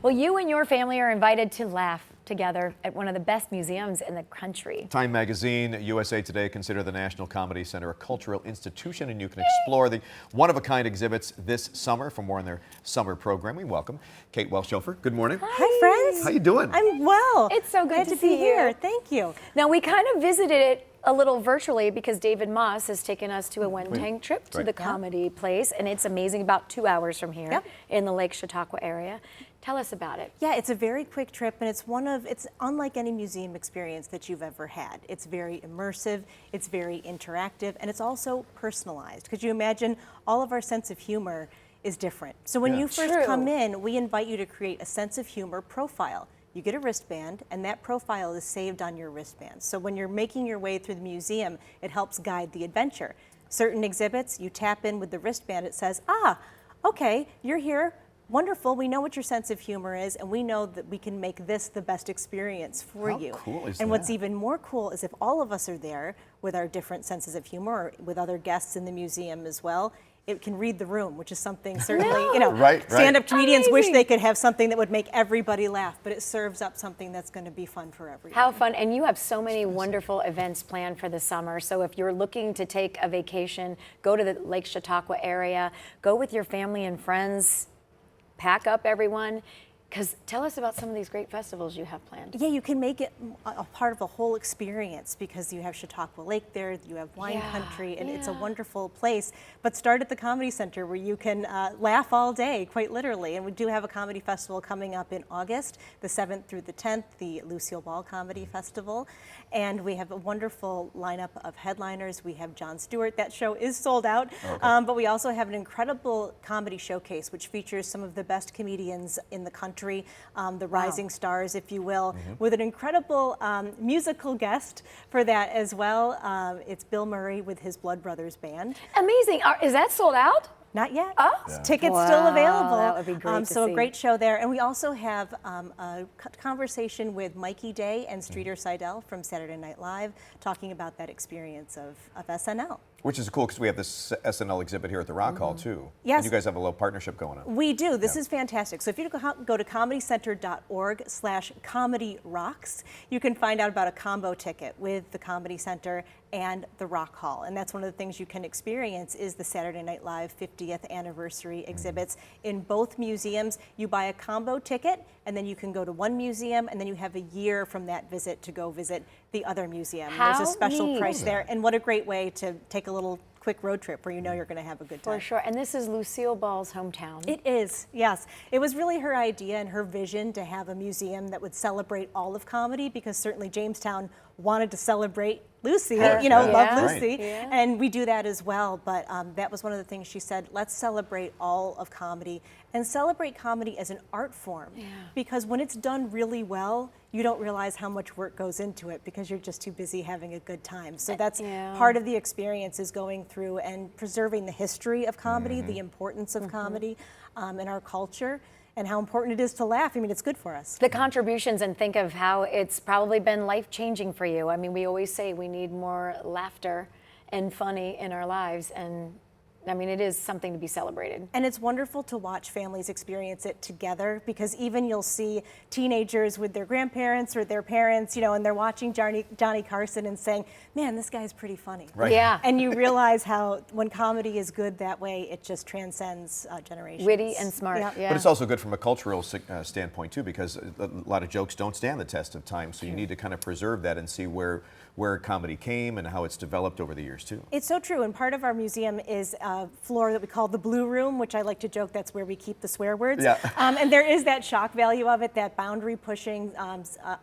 Well, you and your family are invited to laugh together at one of the best museums in the country. Time Magazine, USA Today consider the National Comedy Center a cultural institution, and you can explore the one-of-a-kind exhibits this summer. For more on their summer programming, welcome Kate Welsh-Hofer. Good morning. Hi, friends. How you doing? I'm well. It's so good to be here. Thank you. Now, we kind of visited it a little virtually because David Moss has taken us to a Wentang trip to the comedy place, and it's amazing, about 2 hours from here in the Lake Chautauqua area. Tell us about it. Yeah, it's a very quick trip, and it's unlike any museum experience that you've ever had. It's very immersive, it's very interactive, and it's also personalized. Could you imagine all of our sense of humor is different? So when you first come in, we invite you to create a sense of humor profile. You get a wristband, and that profile is saved on your wristband. So when you're making your way through the museum, it helps guide the adventure. Certain exhibits, you tap in with the wristband, it says, okay, you're here. Wonderful, we know what your sense of humor is, and we know that we can make this the best experience for you. How cool is and that? What's even more cool is if all of us are there with our different senses of humor, or with other guests in the museum as well, it can read the room, which is something certainly, stand-up comedians wish they could have something that would make everybody laugh, but it serves up something that's going to be fun for everyone. How fun, and you have so many wonderful events planned for the summer, so if you're looking to take a vacation, go to the Lake Chautauqua area, go with your family and friends, pack up everyone, because tell us about some of these great festivals you have planned. Yeah, you can make it a part of a whole experience because you have Chautauqua Lake there, you have wine country, and it's a wonderful place. But start at the Comedy Center where you can laugh all day, quite literally. And we do have a comedy festival coming up in August, the 7th through the 10th, the Lucille Ball Comedy Festival. And we have a wonderful lineup of headliners. We have Jon Stewart. That show is sold out. But we also have an incredible comedy showcase which features some of the best comedians in the country. The rising stars, if you will, with an incredible musical guest for that as well. It's Bill Murray with his Blood Brothers band. Amazing. Is that sold out? Not yet. Oh, tickets still available. That would be great to so see. A great show there, and we also have a conversation with Mikey Day and Streeter Seidel from Saturday Night Live, talking about that experience of SNL. Which is cool because we have this SNL exhibit here at the Rock Hall too. Yes. And you guys have a little partnership going on. We do. This is fantastic. So if you go to comedycenter.org/comedyrocks, you can find out about a combo ticket with the Comedy Center and the Rock Hall. And that's one of the things you can experience is the Saturday Night Live 50th anniversary exhibits in both museums. You buy a combo ticket, and then you can go to one museum, and then you have a year from that visit to go visit the other museum. There's a special price there, and what a great way to take a little quick road trip where you know you're going to have a good time. For sure, and this is Lucille Ball's hometown. It is, yes. It was really her idea and her vision to have a museum that would celebrate all of comedy, because certainly Jamestown wanted to celebrate Lucy, love Lucy, and we do that as well, but that was one of the things she said, let's celebrate all of comedy and celebrate comedy as an art form, because when it's done really well, you don't realize how much work goes into it because you're just too busy having a good time. So that's part of the experience, is going through and preserving the history of comedy, the importance of comedy in our culture, and how important it is to laugh. I mean, it's good for us. The contributions, and think of how it's probably been life-changing for you. I mean, we always say we need more laughter and funny in our lives, and I mean, it is something to be celebrated. And it's wonderful to watch families experience it together, because even you'll see teenagers with their grandparents or their parents, and they're watching Johnny Carson and saying, man, this guy's pretty funny. Right. Yeah. And you realize how when comedy is good that way, it just transcends generations. Witty and smart. But it's also good from a cultural standpoint too, because a lot of jokes don't stand the test of time, so you need to kind of preserve that and see where comedy came and how it's developed over the years too. It's so true, and part of our museum is a floor that we call the Blue Room, which I like to joke that's where we keep the swear words. And there is that shock value of it, that boundary pushing,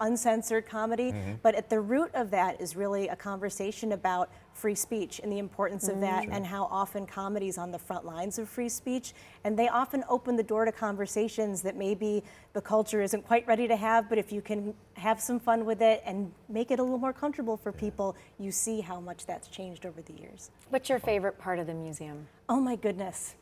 uncensored comedy, but at the root of that is really a conversation about free speech and the importance of that, and how often comedy's on the front lines of free speech, and they often open the door to conversations that maybe the culture isn't quite ready to have, but if you can have some fun with it and make it a little more comfortable for people, you see how much that's changed over the years. What's your favorite part of the museum? Oh my goodness.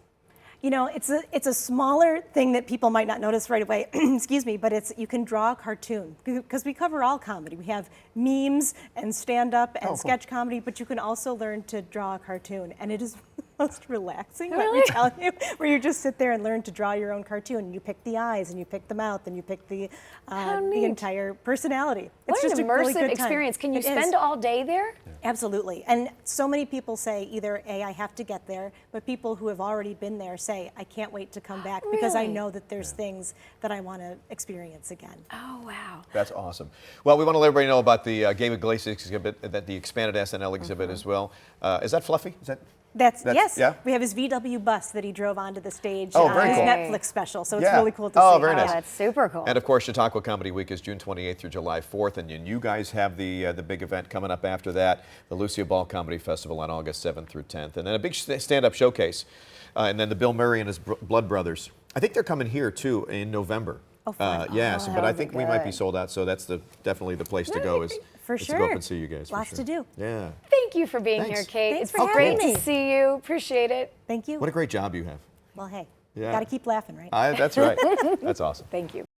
It's a smaller thing that people might not notice right away, excuse me, but you can draw a cartoon, because we cover all comedy. We have memes and stand-up and sketch comedy, but you can also learn to draw a cartoon, and it is most relaxing, let me tell you, where you just sit there and learn to draw your own cartoon. And you pick the eyes, and you pick the mouth, and you pick the entire personality. What It's just an a really immersive good time. experience. Can you It is. spend all day there? Absolutely. And so many people say either A, I have to get there, but people who have already been there say, I can't wait to come back because I Really? know that there's things that I want to experience again. Oh, wow. That's awesome. Well, we want to let everybody know about the Game of Glacier exhibit, that the expanded SNL exhibit as well. Is that Fluffy? Is that? That's yes. Yeah? We have his VW bus that he drove onto the stage. Oh, very his cool. Netflix special. So it's Yeah. really cool to Oh, see. very Oh, nice. that's super cool. And of course, Chautauqua Comedy Week is June 28th through July 4th, and you guys have the big event coming up after that, the Lucia Ball Comedy Festival on August 7th through 10th, and then a big stand-up showcase, and then the Bill Murray and his Blood Brothers. I think they're coming here too in November. Oh, fun. Yes, but that'll I be think we might be good. sold out, so that's definitely the place to go is For is sure. to go up and see you guys. for Lots sure. to do. Yeah. Thank you for being Thanks. here, Kate. Thanks It's for great having to me. see you. Appreciate it. Thank you. What a great job you have. Well, hey, Yeah. got to keep laughing, right? That's right. That's awesome. Thank you.